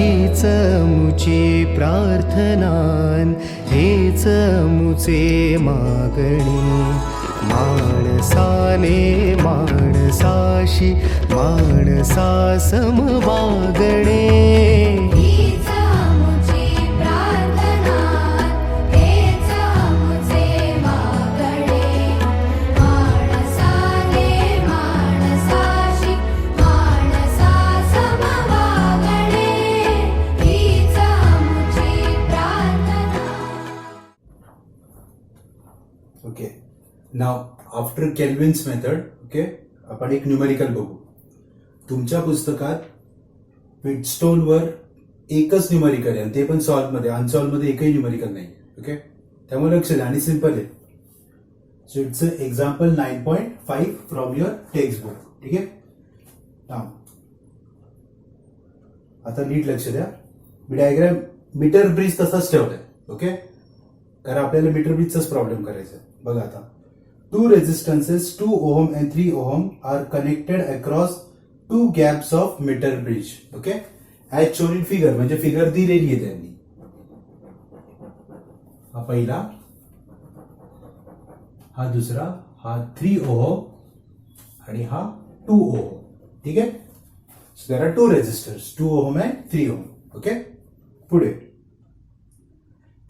हीच मुची प्रार्थनान, हेच मुचे मागणी. माणसाने माणसाशी माणसा सम वागणे. ओके, नाव आफ्टर केल्विन्स मेथड, ओके, आपण एक न्यूमेरिकल बघू. तुमच्या पुस्तकात व्हीटस्टोनवर एकच न्यूमेरिकल आहे आणि ते पण सॉल्व्ह मध्ये, अनसॉल्व्ह मध्ये एकही न्यूमेरिकल नाही. ओके, त्यामुळे लक्ष द्या आणि सिंपल आहे. So it's example 9.5 from your text book. ठीक आहे, आता नीट लक्ष द्या. मी डायग्राम मीटर ब्रिज तसाच ठेवलाय. ओके, कारण आपल्याला मीटर ब्रिजचाच प्रॉब्लेम करायचा आहे. बघा आता, 2 resistances 2 ohm and 3 ohm are connected across 2 gaps of meter bridge. Okay, as shown in figure, म्हणजे फिगर दिलेली आहे त्यांनी. हा पहिला, हा दुसरा, हा 3 ओहम आणि हा 2 ओहम. ठीक आहे, so there are 2 resistors, 2 ohm and 3 ohm. Okay, पुढे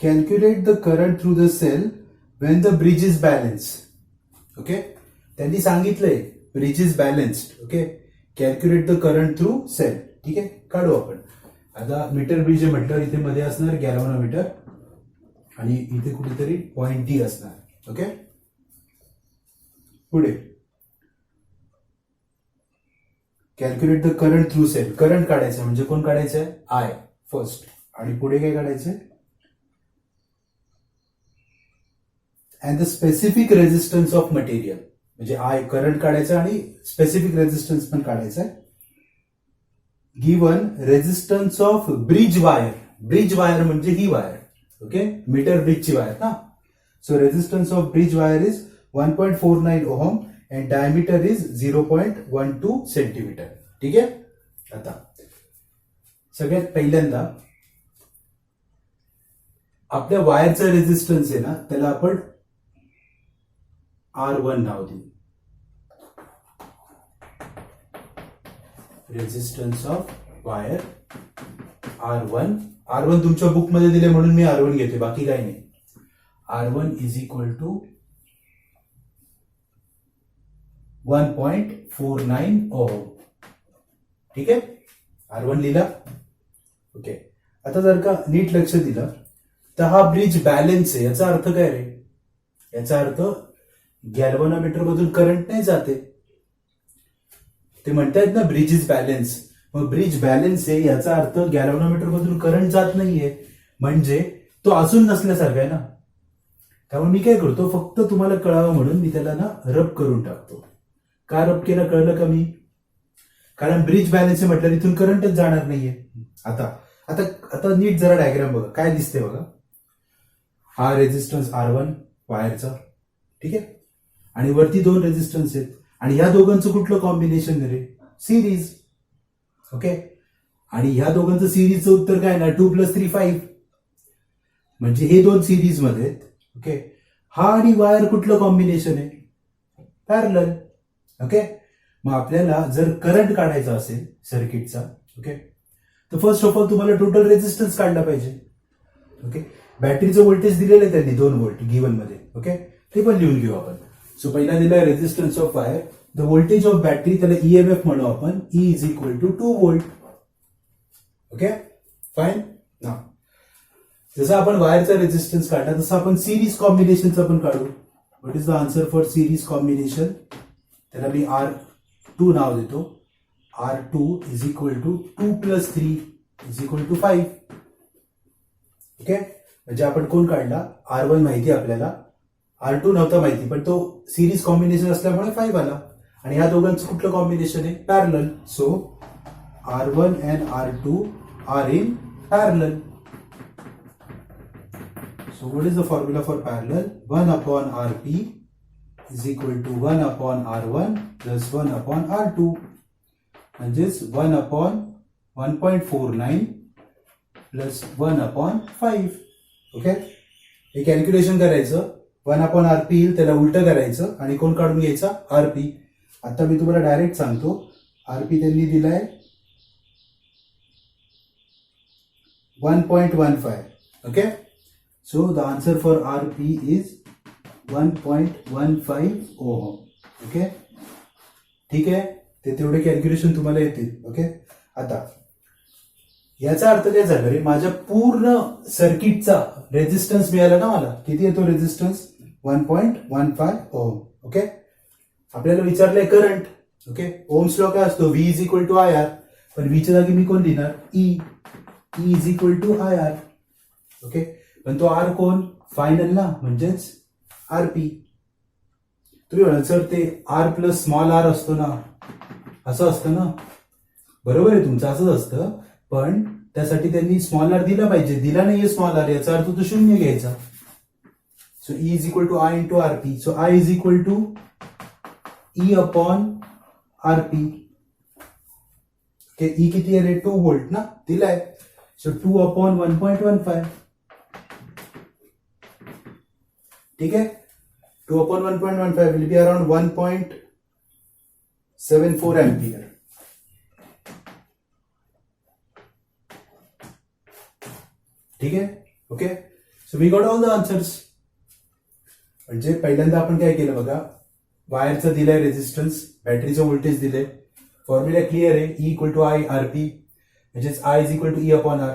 calculate the current through the cell when the bridge is balanced. Okay, त्यांनी सांगितलंय bridge is balanced. Okay, calculate the current through cell. ठीक आहे, काढू आपण. आता मीटर ब्रिज म्हटलं, इथे मध्ये असणार गॅल्व्हनोमीटर आणि इथे कुठेतरी पॉइंट डी असणार. ओके, पुढे calculate the current through cell. Current काढायचं म्हणजे कोण काढायचंय? I first. आणि पुढे काय काढायचंय? And the specific resistance of material. म्हणजे आय करंट काढायचं आणि स्पेसिफिक रेजिस्टन्स पण काढायचं. Given resistance of bridge wire. Bridge wire म्हणजे ही वायर. ओके, मीटर ब्रिजची वायर ना. So resistance of bridge wire is 1.49 ohm and diameter is 0.12 centimetre. ठीक आहे, आता सगळ्यात पहिल्यांदा आपल्या वायरचा रेजिस्टन्स आहे ना, त्याला आपण R1 नाव देऊ. Resistance of wire R1. R1 तुमच्या बुक मध्ये दिले म्हणून मी R1 घेतोय, बाकी काही नाही. R1 is equal to 1.49 ohm. ठीक आहे, R1 लिहिला. ओके, आता जर का नीट लक्ष दिलं तर हा ब्रिज बॅलन्स आहे. याचा अर्थ काय रे? याचा अर्थ गॅल्व्हनोमीटर मधून करंट नाही जाते. ते म्हणतायत ना ब्रिज इज बॅलन्स. मग ब्रिज बॅलन्स आहे याचा अर्थ गॅल्व्हनोमीटर मधून करंट जात नाहीये, म्हणजे तो असून नसल्यासारखा आहे ना. त्यामुळे मी काय करतो, फक्त तुम्हाला कळावं म्हणून मी त्याला ना रब करून टाकतो. का रब केलं कळलं का मी? कारण ब्रिज बॅलन्स आहे म्हटलं इथून करंटच जाणार नाहीये. आता आता आता नीट जरा डायग्राम बघा, काय दिसते बघा. हा रेजिस्टन्स R1 वायरचा. ठीक आहे, आणि वरती 2 रेजिस्टन्स आहेत आणि ह्या दोघांचं कुठलं कॉम्बिनेशन रे? सिरीज. ओके, आणि ह्या दोघांचं सिरीजचं उत्तर काय ना, 2 + 3 5. म्हणजे हे 2 सिरीज मध्ये आहेत. ओके, हा आणि वायर कुठलं कॉम्बिनेशन आहे? पॅरलल. ओके, मग आपल्याला जर करंट काढायचा असेल सर्किटचा, ओके, तर फर्स्ट ऑफ ऑल तुम्हाला टोटल रेजिस्टन्स काढला पाहिजे. ओके, बॅटरीचं व्होल्टेज दिलेलं आहे त्यांनी 2 व्होल्ट गिवन मध्ये. ओके, ते पण लिहून घेऊ आपण. सो पहिला दिला resistance of wire, the voltage of battery, त्याला ईएमएफ म्हणू आपण. E is equal to 2 volt. Okay, fine. ना जसं आपण वायरचा रेजिस्टन्स काढला तसं आपण सिरीज कॉम्बिनेशनचा पण काढू. What is the answer for series combination? त्याला मी R2 नाव देतो. R2 is equal to 2 + 3 is equal to 5. Okay, म्हणजे आपण कोण काढला? R1 माहिती आपल्याला, R2 नव्हता माहिती, पण तो सिरीज कॉम्बिनेशन असल्यामुळे 5 आला. आणि ह्या दोघांचं कुठलं कॉम्बिनेशन आहे? Parallel. So R1 and R2 are in parallel. So what is the formula for parallel? 1 upon Rp is equal to 1 upon R1 plus 1 upon R2. म्हणजेच 1 upon 1.49 प्लस 1/5. ओके, हे calculation करायचं. 1/RP येईल, त्याला उलटं करायचं आणि कोण काढून घ्यायचा? RP. आता मी तुम्हाला डायरेक्ट सांगतो, RP त्यांनी दिलाय 1.15. Okay, so the answer for RP is 1.15 ohm. Okay, ठीक आहे, ते तेवढे कॅल्क्युलेशन तुम्हाला येतील. ओके, आता याचा अर्थ काय झाला रे, माझ्या पूर्ण सर्किटचा रेझिस्टन्स मिळाला ना मला. किती येतो रेझिस्टन्स? 1.15 ओहम. ओके, आपल्याला विचारलंय करंट. ओके, ओम्स लॉ काय असतो? V is equal to IR. पण व्हीच्या जागी मी कोण लिहिणार? E is equal to IR. Okay, पण तो R कोण? फायनल ना, म्हणजेच RP. तुम्ही म्हणाल सर ते R प्लस स्मॉल r असतो ना, असं असतं ना. बरोबर आहे, तुमचं असंच असतं, पण त्यासाठी त्यांनी स्मॉल r दिला पाहिजे. दिला नाहीये स्मॉल r, याचा अर्थ तो शून्य घ्यायचा. So E is equal to I into RP. So I is equal to E upon RP. Okay, E किती आहे? 2 व्होल्ट ना, दिलाय. So 2 upon 1.15. ठीक आहे, 2 upon 1.15 will be around 1.74 ampere. ठीक आहे. Okay, so we got all the answers. म्हणजे पहिल्यांदा आपण काय केलं बघा, वायरचं दिलंय रेझिस्टन्स, बॅटरीचं व्होल्टेज दिलंय, फॉर्म्युला क्लिअर आहे. E equal to I RP, म्हणजेच I is equal to E upon R.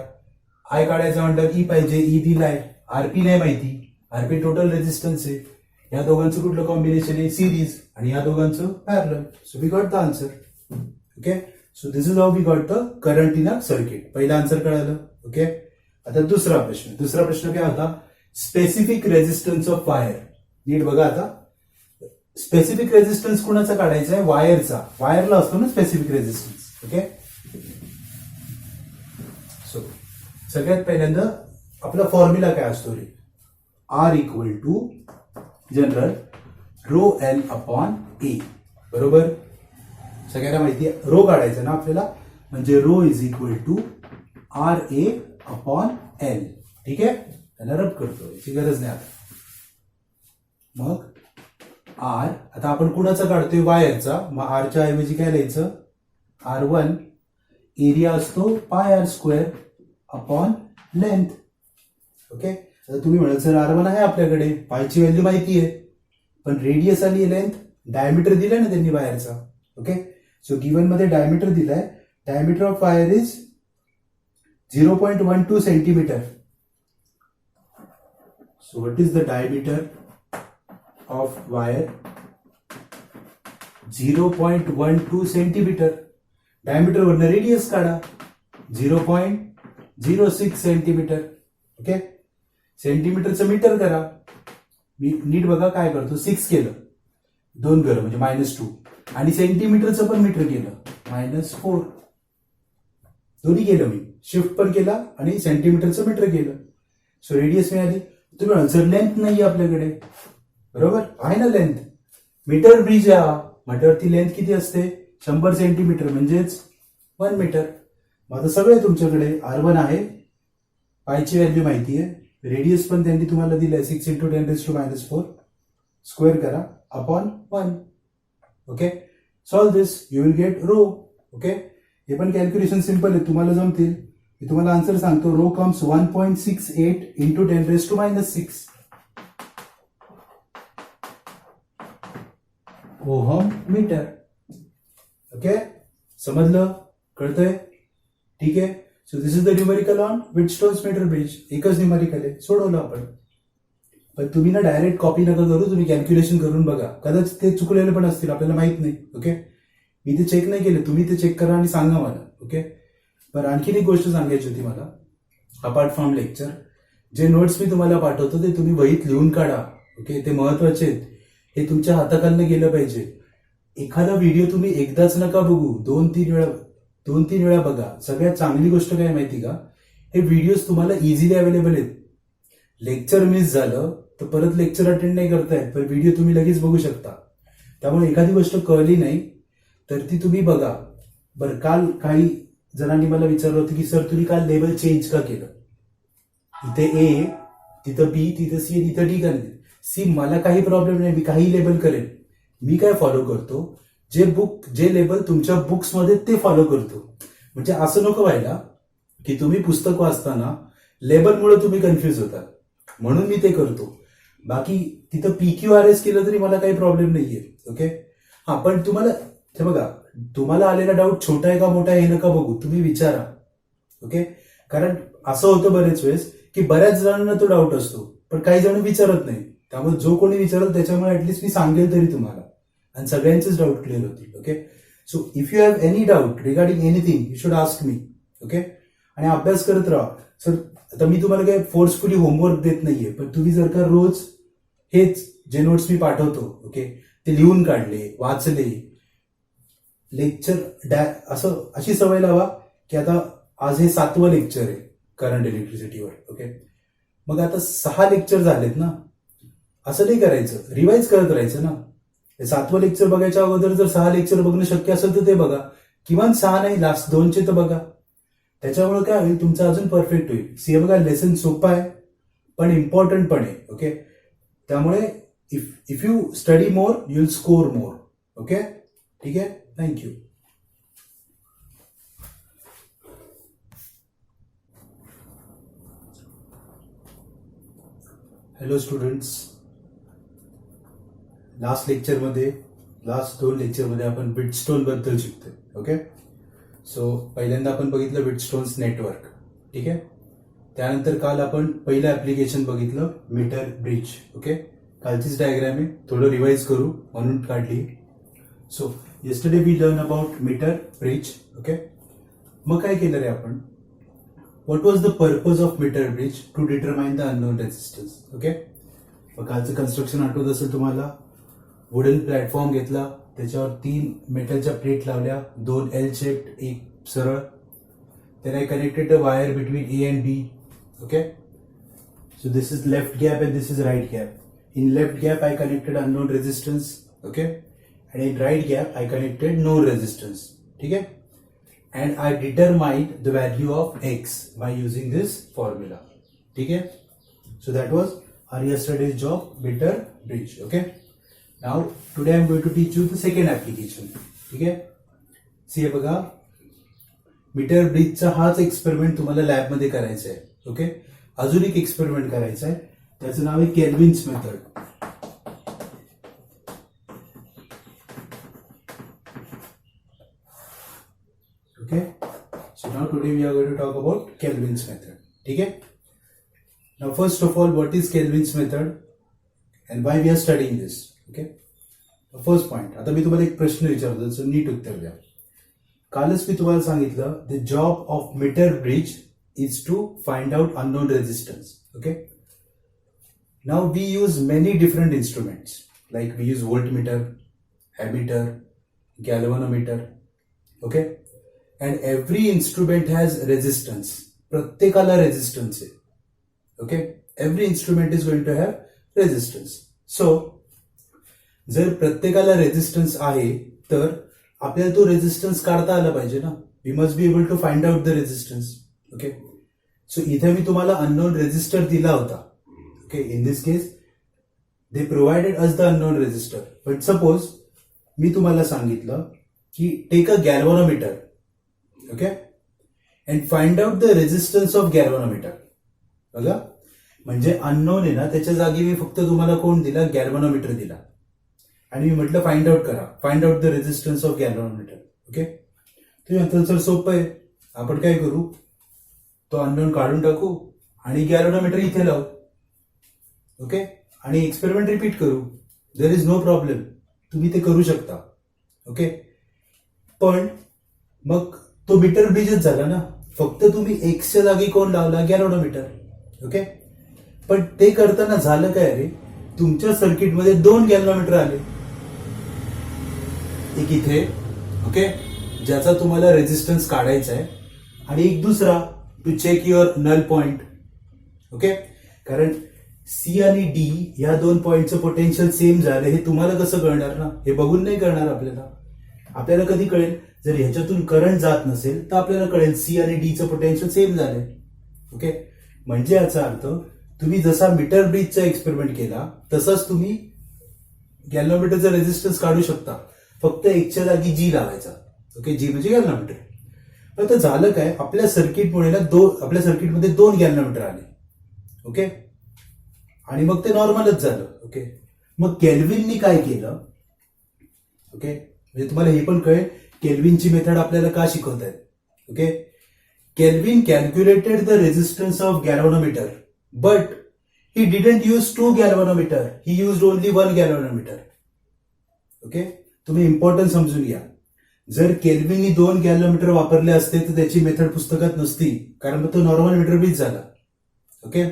I काढायचं म्हणलं E पाहिजे, E दिलाय, RP नाही माहिती. RP टोटल रेझिस्टन्स आहे. या दोघांचं कुठलं कॉम्बिनेशन आहे? सिरीज. आणि या दोघांचं parallel. So we got the answer. Okay, so this is how we got the current in a circuit. पहिला आन्सर कळालं. ओके, आता दुसरा प्रश्न काय होता? Specific resistance of wire. नीट बघा आता, स्पेसिफिक रेझिस्टन्स कुणाचा काढायचा आहे? वायरचा. वायरला असतो ना स्पेसिफिक रेझिस्टन्स. ओके, सो सगळ्यात पहिल्यांदा आपला फॉर्म्युला काय असतो रे? R equal to general rho L upon A. बरोबर, सगळ्यांना माहिती आहे. रो काढायचं ना आपल्याला, म्हणजे rho is equal to RA upon L. ठीक आहे, त्याला रब करतो, याची गरज नाही आता. मग R, आता आपण कुणाचा काढतोय? वायरचा. मग R च्या ऐवजी काय लिहायचं? R1. एरिया असतो πr² अपॉन लेंथ. ओके, आता तुम्ही म्हणाल सर R1 आहे आपल्याकडे, पायची व्हॅल्यू माहिती आहे, पण रेडियस आणि लेंथ, डायमीटर दिलाय ना त्यांनी वायरचा. ओके, सो गिवन मध्ये डायमीटर दिलाय. Diameter of wire is 0.12 centimetre. So what is the diameter of wire? 0.12 centimetre. Diameter वरनं रेडियस काढा, 0.06 सेंटीमीटर. ओके, सेंटीमीटरचं मीटर करा. मी नीट बघा काय करतो, 6 केलं, 2 गेलं म्हणजे -2, आणि सेंटीमीटरचं पण मीटर केलं, -4. दोन्ही केलं मी, शिफ्ट पण केला आणि सेंटीमीटरचं मीटर केलं. सो रेडियस मिळाली. तुम्ही म्हणाल सर लेंथ नाही आपल्याकडे. बरोबर आहे ना, लेंथ. मीटर ब्रिज आहे म्हटल्यावरती लेंथ किती असते? 100 सेंटीमीटर, म्हणजेच 1 मीटर. मग आता सगळे तुमच्याकडे R1 आहे, पायची व्हॅल्यू माहिती आहे, रेडियस पण त्यांनी तुम्हाला दिलाय 6 × 10⁻⁴. स्क्वेअर करा upon 1. Okay, solve this, you will get rho. Okay, हे पण कॅल्क्युलेशन सिंपल आहे, तुम्हाला जमतील. मी तुम्हाला आन्सर सांगतो. Rho comes 1.68 × 10⁻⁶ ohm meter. Okay, समजलं? कळतंय? ठीक आहे. So this is the numerical on Wheatstone's meter bridge. एकच न्यूमेरिकल आहे, सोडवलं आपण. पण तुम्ही ना डायरेक्ट कॉपी नका करू, तुम्ही कॅल्क्युलेशन करून बघा. कदाचित ते चुकलेले पण असतील, आपल्याला माहित नाही. ओके, मी ते चेक नाही केले, तुम्ही ते चेक करा आणि सांगा मला. ओके, पण आणखीन एक गोष्ट सांगायची होती मला. अपार्ट फ्रॉम लेक्चर, जे नोट्स मी तुम्हाला पाठवतो ते तुम्ही वहीत लिहून काढा. ओके, ते महत्वाचे आहेत. हे तुमच्या हाताखालनं गेलं पाहिजे. एखादा व्हिडिओ तुम्ही एकदाच नका बघू, 2-3 वेळा बघा. सगळ्यात चांगली गोष्ट काय माहिती का, हे व्हिडिओज तुम्हाला इझिली अवेलेबल आहेत. लेक्चर मिस झालं तर परत लेक्चर अटेंड नाही करतायत, पण व्हिडिओ तुम्ही लगेच बघू शकता. त्यामुळे एखादी गोष्ट कळली नाही तर ती तुम्ही बघा. बरं, काल काही जणांनी मला विचारलं होतं की सर तुम्ही काल लेबल चेंज का केलं, इथे ए, तिथं बी, तिथं सी, तिथं डी का नाही. सी, मला काही प्रॉब्लेम नाही, मी काही लेबल करेन. मी काय फॉलो करतो, जे लेबल तुमच्या बुक्समध्ये ते फॉलो करतो. म्हणजे असं नको व्हायला की तुम्ही पुस्तक वाचताना लेबलमुळे तुम्ही कन्फ्युज होता, म्हणून मी ते करतो. बाकी तिथं PQRS केलं तरी मला काही प्रॉब्लेम नाहीये. ओके. हा, पण तुम्हाला हे बघा, तुम्हाला आलेला डाऊट छोटा आहे का मोठा आहे हे नका बघू, तुम्ही विचारा. ओके. कारण असं होतं बरेच वेळेस की बऱ्याच जणांना तो डाऊट असतो, पण काही जण विचारत नाही. त्यामुळे जो कोणी विचारत त्याच्यामुळे ऍटलीस्ट मी सांगेल तरी तुम्हाला, आणि सगळ्यांचेच डाऊट क्लिअर होतील. Okay. So if you have any doubt regarding anything you should ask me. Okay. आणि अभ्यास करत राहा. सर, आता मी तुम्हाला काही फोर्सफुली होमवर्क देत नाहीये, पण तुम्ही जर का रोज हेच जे नोट्स मी पाठवतो, ओके, ते लिहून काढले, वाचले, लेक्चर असं अशी सवय लावा की आता आज हे 7वं लेक्चर आहे करंट इलेक्ट्रिसिटीवर. ओके. मग आता 6 लेक्चर झालेत ना, असं नाही करायचं, रिवाइज करत राहायचं ना. 7वं लेक्चर बघायच्या अगोदर जर 6 लेक्चर बघणं शक्य असेल तर ते बघा, किमान 6 नाही, लास्ट 2चे तर बघा. त्याच्यामुळे काय होईल, तुमचं अजून परफेक्ट होईल. सी, बघा, लेसन सोपा आहे पण इम्पॉर्टंट पण आहे. ओके. त्यामुळे if you study more you will score more. Okay. ठीक आहे. थँक्यू. हॅलो स्टुडंट्स, लास्ट 2 लेक्चरमध्ये आपण बिटस्टोन बद्दल शिकतोय. ओके. सो पहिल्यांदा आपण बघितलं बिटस्टोन्स नेटवर्क. ठीक आहे. त्यानंतर काल आपण पहिलं ऍप्लिकेशन बघितलं, मीटर ब्रिज. ओके. कालचीच डायग्राम आहे, थोडं रिवाइज करू म्हणून काढली. So yesterday we learn about meter bridge. Okay. मग काय केलं रे आपण, what was the purpose of meter bridge, to determine the unknown resistance. Okay. मग कालचं कन्स्ट्रक्शन आठवत असेल तुम्हाला, वुडन प्लॅटफॉर्म घेतला, त्याच्यावर 3 मेटलच्या प्लेट लावल्या, 2 L शेप्ड, एक सरळ. Then I connected the wire between A and B. Okay. So this is left gap and this is right gap. In left gap I connected unknown resistance. Okay. And in right gap I connected known resistance. Okay. And I determined the value of X by using this formula. Okay. So that was our yesterday's job, meter bridge. Okay. Now today I am going to teach you the second application. Okay. See बघा, metre ब्रिजचा हाच experiment तुम्हाला लॅबमध्ये करायचा आहे. Okay. अजून एक experiment करायचा आहे, त्याचं नाव आहे Kelvin's method. Okay. So now today we are going to talk about Kelvin's method. ठीक आहे. Now first of all, what is Kelvin's method and why we are studying this. Okay. First point, आता मी तुम्हाला एक प्रश्न विचारतो, त्याचं नीट उत्तर द्या. कालच मी तुम्हाला सांगितलं, the job of meter bridge is to find out unknown resistance. Okay. Now we use many different instruments, like we use voltmeter, ammeter, galvanometer. Okay. And every instrument has resistance, प्रत्येकाला रेजिस्टन्स आहे. Okay. Every instrument is going to have resistance. So जर प्रत्येकाला resistance आहे तर आपल्याला तो resistance काढता आला पाहिजे ना. We must be able to find out the resistance. Okay. So इथे मी तुम्हाला अननोन रेजिस्टर दिला होता. Okay. In this case they provided us the unknown resistor. But suppose मी तुम्हाला सांगितलं की take a galvanometer. Okay. And find out the resistance of galvanometer. बघा, म्हणजे अननोन आहे ना, त्याच्या जागी मी फक्त तुम्हाला कोण दिला, गॅल्व्हनोमीटर दिला, आणि मी म्हटलं फाइंड आउट करा, find out the resistance of galvanometer. Okay. तुम्ही म्हणता सर सोपं आहे, आपण काय करू, तो अननोन काढून टाकू आणि गॅल्व्हनोमीटर इथे लावू. ओके. आणि एक्सपेरिमेंट रिपीट करू. देर इज नो प्रॉब्लेम, तुम्ही ते करू शकता. ओके. पण मग तो मीटर ब्रिजच झाला ना, फक्त तुम्ही एक्सच्या जागी कोण लावला, गॅल्व्हनोमीटर. ओके. पण ते करताना झालं काय रे, तुमच्या सर्किटमध्ये 2 गॅल्व्हनोमीटर आले, एक इथे, ओके, ज्याचा तुम्हाला रेजिस्टन्स काढायचा आहे, आणि एक दुसरा to check your null point. Okay. कारण सी आणि डी या 2 पॉइंटचं पोटेन्शियल सेम झालं, हे तुम्हाला कसं कळणार ना, हे बघून नाही कळणार आपल्याला. आपल्याला कधी कळेल, जर ह्याच्यातून करंट जात नसेल तर आपल्याला कळेल सी आणि डीचं पोटेन्शियल सेम झालंय. ओके, म्हणजे याचा अर्थ तुम्ही जसा मीटर ब्रिजचा एक्सपेरिमेंट केला तसाच तुम्ही गॅल्व्हनोमीटरचा रेझिस्टन्स काढू शकता. फक्त एकच्या जागी जी लावायचा. ओके, जी म्हणजे गॅल्व्हनोमीटर. पण तर झालं काय, आपल्या सर्किटमध्ये दोन गॅल्व्हनोमीटर आले. ओके, आणि मग ते नॉर्मलच झालं. ओके, मग केल्विननी काय केलं? ओके, म्हणजे तुम्हाला हे पण कळेल केल्विनची मेथड आपल्याला का शिकवतायत. Okay, Kelvin calculated the resistance of galvanometer but he didn't use two galvanometer, he used only one galvanometer. Okay, तुम्ही इम्पॉर्टन्ट समजून घ्या. जर केल्विननी 2 गॅल्व्हनोमीटर वापरले असते तर त्याची मेथड पुस्तकात नसती, कारण मग तो नॉर्मल मीटर बीच झाला. Okay,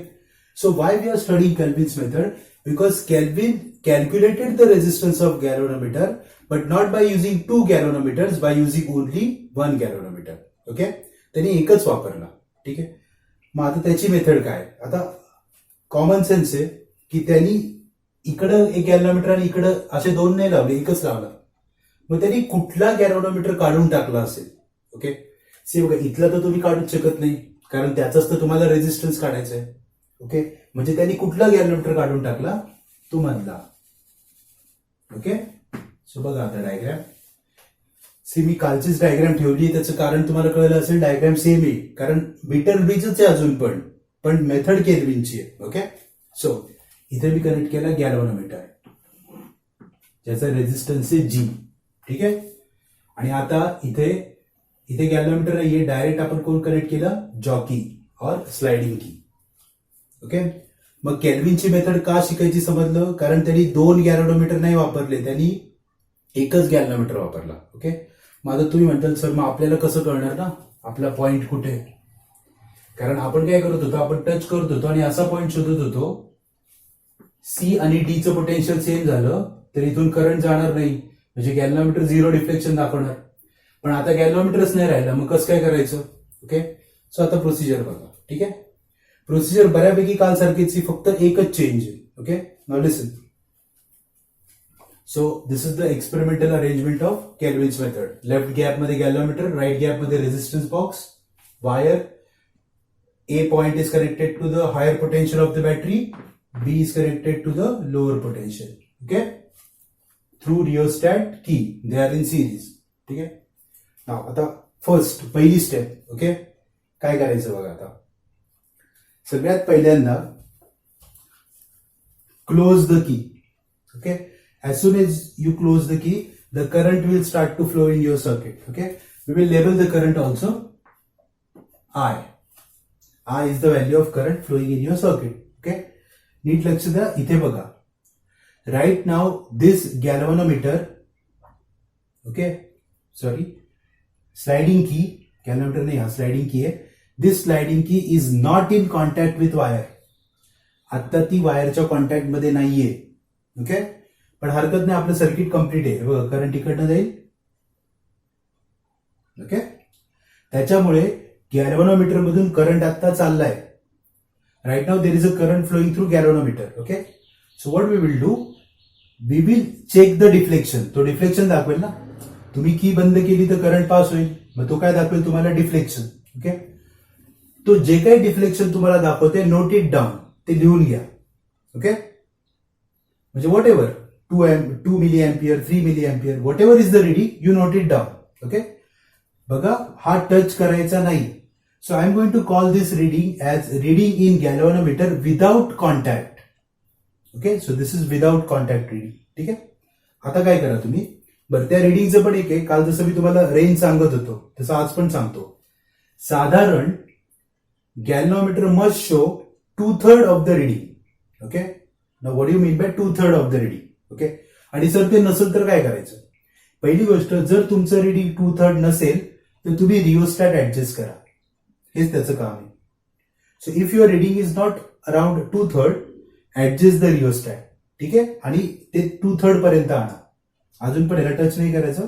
so why we are studying Kelvin's method? Because Kelvin calculated the resistance of galvanometer but not by using 2 galvanometers, by using only 1 galvanometer. Okay, त्यांनी एकच वापरला. ठीक आहे, मग आता त्याची मेथड काय? आता कॉमन सेन्स आहे की त्यांनी इकडं एक गॅल्व्हनोमीटर आणि इकडं असे दोन नाही लावले, एकच लावला. मग त्यांनी कुठला गॅल्व्हनोमीटर काढून टाकला असेल? ओके, सी बघा, इथला तर तुम्ही काढूच शकत नाही कारण त्याचाच तर तुम्हाला रेझिस्टन्स काढायचा आहे. ओके, म्हणजे त्यांनी कुठला गॅल्व्हनोमीटर काढून टाकला? तो मधला. ओके, सो बघा आता डायग्राम. सी, मी कालचीच डायग्राम ठेवली, त्याचं कारण तुम्हाला कळलं असेल. डायग्राम सेम आहे कारण मीटर ब्रिजच आहे अजून पण मेथड केल्विनची आहे. ओके, सो इथे मी कनेक्ट केला गॅल्व्हनोमीटर ज्याचा रेझिस्टन्स आहे जी. ठीक आहे, आणि आता इथे गॅल्व्हनोमीटर नाहीये, डायरेक्ट आपण कोण कनेक्ट केलं? जॉकी और स्लाइडिंग की. ओके, मग केल्विनची मेथड का शिकायची समजलं? कारण त्यांनी 2 गॅल्व्हनोमीटर नाही वापरले, त्यांनी एकच गॅल्व्हनोमीटर वापरला. ओके, मग आता तुम्ही म्हणताल सर मग आपल्याला कसं कळणार ना आपला पॉइंट कुठे? कारण आपण काय करत होतो, आपण टच करत होतो आणि असा पॉइंट शोधत होतो सी आणि डीचं पोटेन्शियल सेम झालं तर इथून करंट जाणार नाही, म्हणजे गॅल्व्हनोमीटर 0 डिफ्लेक्शन दाखवणार. पण आता गॅल्व्हनोमीटरच नाही राहिला, मग कसं काय करायचं? ओके, सो आता प्रोसिजर बघा. ठीक आहे, प्रोसिजर बऱ्यापैकी काल सारखीच, फक्त एकच चेंज आहे. Okay, now listen. So this is the experimental arrangement of Kelvin's method. Left gap मध्ये गॅल्व्हनोमीटर, राईट गॅप मध्ये resistance box, wire. A point is connected to the higher potential of the battery, B is connected to the lower potential. Okay, through rheostat key, they are in series. ठीक आहे, नाव आता first पहिली step. Okay, काय करायचं बघा. आता सगळ्यात पहिल्यांदा close the key. Okay, as soon as you close the key, the current will start to flow in your circuit. Okay, we will label the current also I. I is the value of current flowing in your circuit. Okay, नीट लक्ष द्या. इथे बघा, right now this galvanometer, okay sorry sliding की, galvanometer नाही, हा sliding की आहे. दिस sliding की is not in contact with wire. आता ती वायरच्या कॉन्टॅक्ट मध्ये नाहीये. ओके, पण हरकत नाही, आपलं सर्किट कम्प्लीट आहे. बघा, करंट इकडनं जाईल. ओके, त्याच्यामुळे गॅल्व्हनोमीटर मधून करंट आता चाललाय. Right now there is a current flowing through galvanometer. Okay, so what we will do, we will check the deflection. तो डिफ्लेक्शन दाखवेल ना, तुम्ही की बंद केली तर करंट पास होईल, मग तो काय दाखवेल तुम्हाला? डिफ्लेक्शन. ओके, तो जे काही डिफ्लेक्शन तुम्हाला दाखवते, नोट इट डाऊन, ते लिहून घ्या. ओके, म्हणजे whatever 2 milliampere, 3 milliampere, whatever is the reading, you note it down. Okay, बघा, हा टच करायचा नाही. So I am going to call this reading as reading in galvanometer without contact. Okay, so this is without contact reading. ठीक आहे, आता काय करा तुम्ही, बरं त्या रिडिंगचं पण एक आहे. काल जसं मी तुम्हाला रेंज सांगत होतो तसं आज पण सांगतो. साधारण galvanometer must show 2/3 of the reading. Okay, now what you mean by 2/3 of the reading? Okay, आणि सर ते नसेल तर काय करायचं? पहिली गोष्ट, जर तुमचं रिडिंग 2/3 नसेल तर तुम्ही रिओस्टॅट ऍडजस्ट करा. हेच त्याचं काम आहे. So if your reading is not around 2/3, adjust the rheostat. ठीक आहे, आणि ते 2/3 पर्यंत आणा. अजून पण याला टच नाही करायचं.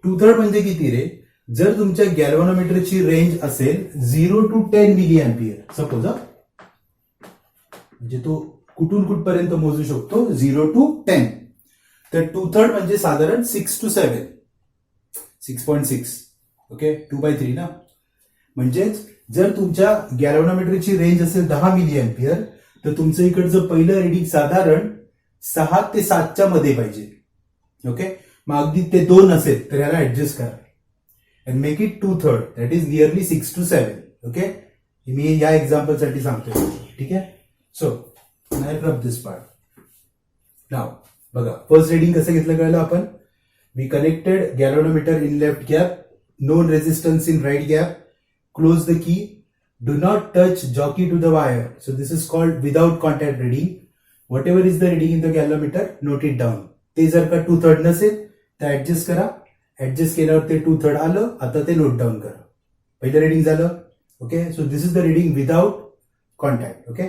2/3 म्हणजे किती रे? जर तुमच्या गॅल्व्हनोमीटरची रेंज असेल 0 to 10 मिली अँपियर सपोज, म्हणजे तो कुठून कुठपर्यंत मोजू शकतो? 0 to 10. तर 2/3 म्हणजे साधारण 6 to 7. 6.6. ओके 2/3 ना. म्हणजेच जर तुमच्या गॅल्व्हनोमीटरची रेंज असेल 10 मिली अँपिअर तर तुमचं इकडचं पहिलं रिडिंग साधारण 6 ते 7च्या मध्ये पाहिजे. ओके मग अगदी ते 2 असेल तर याला ऍडजस्ट करा and make it 2/3 that is nearly 6 to 7. Okay मी या एक्झाम्पल साठी सांगतोय. ठीक आहे. So I rub this part. नाव बघा फर्स्ट रिडिंग कसं घेतलं कळलं आपण. We connected galvanometer in left gap, known resistance in right gap, close the key, do not touch jockey to the wire. So this is called without contact reading. Whatever is the reading in the galvanometer, note it down. ते जर का 2/3 नसेल तर adjust करा. Adjust केल्यावर ते 2/3 आलं. आता ते नोट डाऊन करा. पहिलं रिडिंग झालं. Okay so this is the reading without contact. Okay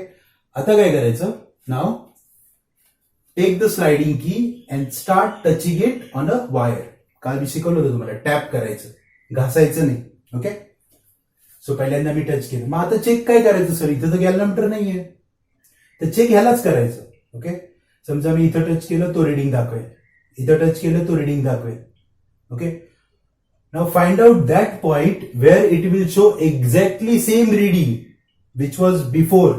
आता काय करायचं. नाव टेक द स्लाइडिंग की and start touching it on a wire. काल मी शिकवलं होतं तुम्हाला टॅप करायचं, घासायचं नाही. ओके सो पहिल्यांदा मी टच केलं. मग आता चेक काय करायचं सर, इथं तर गॅल्व्हनोमीटर नाहीये तर चेक ह्यालाच करायचं. ओके समजा मी इथं टच केलं तो रिडिंग दाखवेल, इथं टच केलं तो रिडिंग दाखवेल. Okay now find out that point where it will show exactly same reading which was before.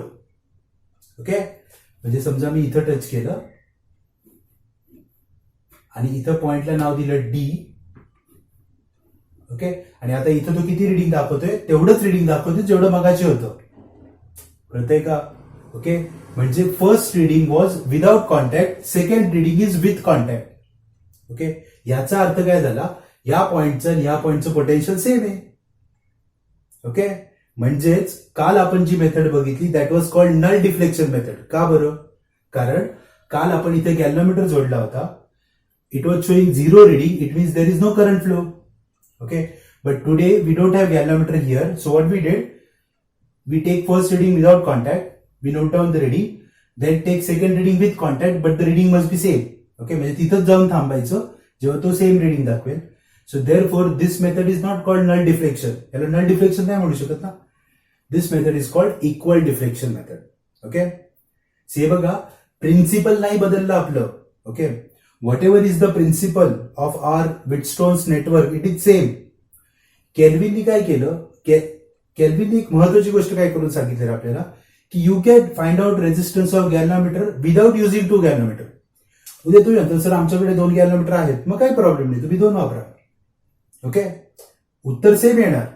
Okay म्हणजे समजा मी इथं टच केलं आणि इथं पॉइंटला नाव दिलं डी. ओके आणि आता इथं तो किती रिडिंग दाखवतोय तेवढंच रिडिंग दाखवतोय जेवढं मगाशी होतं. कळतंय का. ओके म्हणजे first reading was without contact, second reading is with contact. Okay याचा अर्थ काय झाला, या पॉइंटचं आणि या पॉइंटचं पोटेन्शियल सेम आहे. ओके म्हणजेच काल आपण जी मेथड बघितली that was called null deflection method. का बरं, कारण काल आपण इथे गॅल्व्हनोमीटर जोडला होता. It was showing 0 reading, it means there is no current flow. Okay, but today we don't have galvanometer here. So what we did, we take first reading without contact, we note down the reading, then take second reading with contact, but the reading must be same. Okay, म्हणजे तिथंच जाऊन थांबायचं जेव्हा तो same reading दाखवेल. So therefore this method is not called null deflection. याला null deflection नाही म्हणू शकत ना. This method is called equal deflection method. Okay, हे बघा प्रिन्सिपल नाही बदललं आपलं. Okay whatever is the principle of our Wheatstone's network, it is same. केल्विननी काय केलं, केल्विननी एक महत्वाची गोष्ट काय करून सांगितलं आपल्याला की you can find out resistance of galvanometer without using 2 galvanometer. उद्या तुम्ही म्हणता सर आमच्याकडे 2 गॅल्व्हनोमीटर आहेत, मग काही प्रॉब्लेम नाही, तुम्ही 2 वापरा. ओके उत्तर सेम येणार.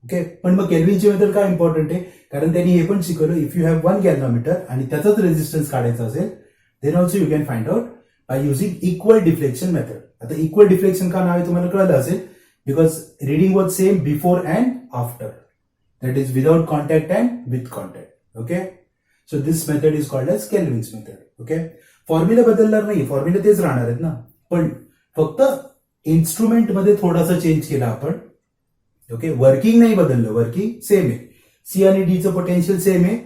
ओके पण मग केल्विनची मेथड काय इम्पॉर्टंट आहे, कारण त्यांनी हे पण शिकवलं इफ यू हॅव 1 गॅल्व्हनोमीटर आणि त्याचाच रेजिस्टन्स काढायचा असेल then also you can find out by using equal deflection method. आता equal deflection का नाव आहे तुम्हाला कळलं असेल, because reading was same before and after. That is without contact and with contact. Okay. So this method is called as Kelvin's method. Okay. Formula बदलणार नाही, formula तेच राहणार आहेत ना, पण फक्त इन्स्ट्रुमेंट मध्ये थोडासा चेंज केला आपण. ओके वर्किंग नाही बदललं, वर्किंग सेम आहे. सी आणि डी चं पोटेन्शियल सेम आहे.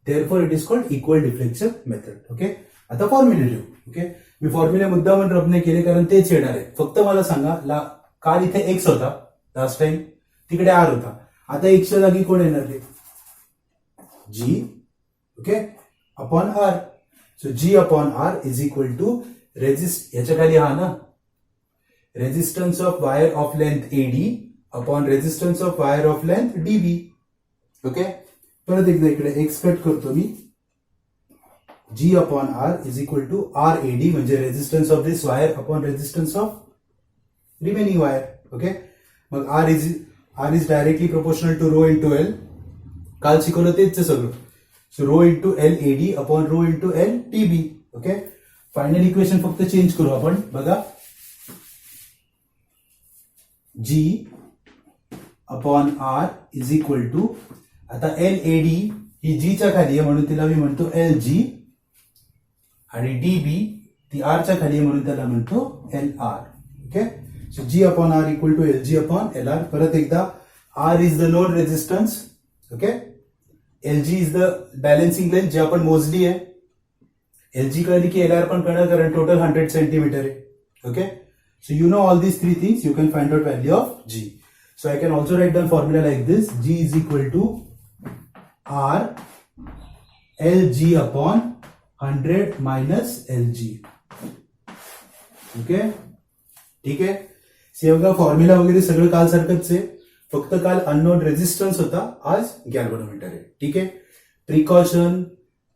Therefore it is called equal deflection method. Okay आता फॉर्म्युला लिहू. ओके मी फॉर्म्युला मुद्दामून रब नाही केले कारण तेच येणार आहे. फक्त मला सांगा काल इथे एक्स होता लास्ट टाइम, तिकडे आर होता, आता एक्सच्या जागी कोण येणार ते G. Okay upon R. So G upon R is equal to याच्या खाली हा ना resistance of wire of length AD upon resistance of wire of length DB. Okay परत एकदा इकडे एक्स कट करतो मी. G upon R is equal to RAD म्हणजे resistance of this wire upon resistance of remaining wire. Okay मग R is directly proportional to rho into L. काल शिकवलं तेच सगळं. So rho into L AD upon rho into L TB. Okay final equation फक्त change करू आपण. बघा G अपॉन R इज इक्वल टू आता एल एडी ही जी च्या खाली आहे म्हणून तिला मी म्हणतो एल जी आणि डीबी ती आर च्या खाली म्हणून त्याला म्हणतो L R. Okay so G upon R equal to L G upon L R. परत एकदा R is the load resistance. Okay L G is the balancing length जे आपण मोजली आहे. एल जी कळली की एल आर पण कळणार कारण टोटल 100 सेंटीमीटर आहे. Okay so you know all these 3 things you can find out value of G. So I can also write down formula like this. G is equal to R L G upon 100 minus L G. Okay ठीक आहे C बघा formula वगैरे सगळं काल सारखंच आहे, फक्त काल अननोन रेझिस्टन्स होता, आज गॅल्व्हनोमीटर आहे. ठीक आहे. प्रिकॉशन,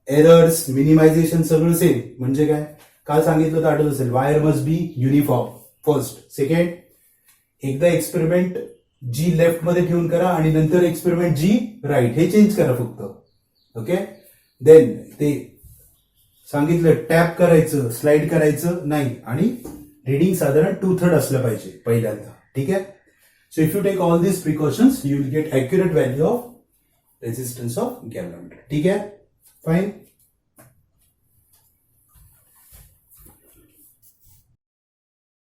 एरर्स, मिनिमायझेशन सगळं सेम. म्हणजे काय, काल सांगितलं तर आठवत असेल, wire must be uniform first. Second, एकदा एक्सपेरिमेंट जी लेफ्ट मध्ये ठेवून करा आणि नंतर एक्सपेरिमेंट जी राईट, हे चेंज करा फक्त. ओके. देन ते सांगितलं टॅप करायचं, स्लाइड करायचं नाही, आणि रिडिंग साधारण 2/3 असलं पाहिजे पहिल्यांदा. ठीक आहे. So if you take all this precautions you will get accurate value of resistance of galvanometer. ठीक आहे. फाईन.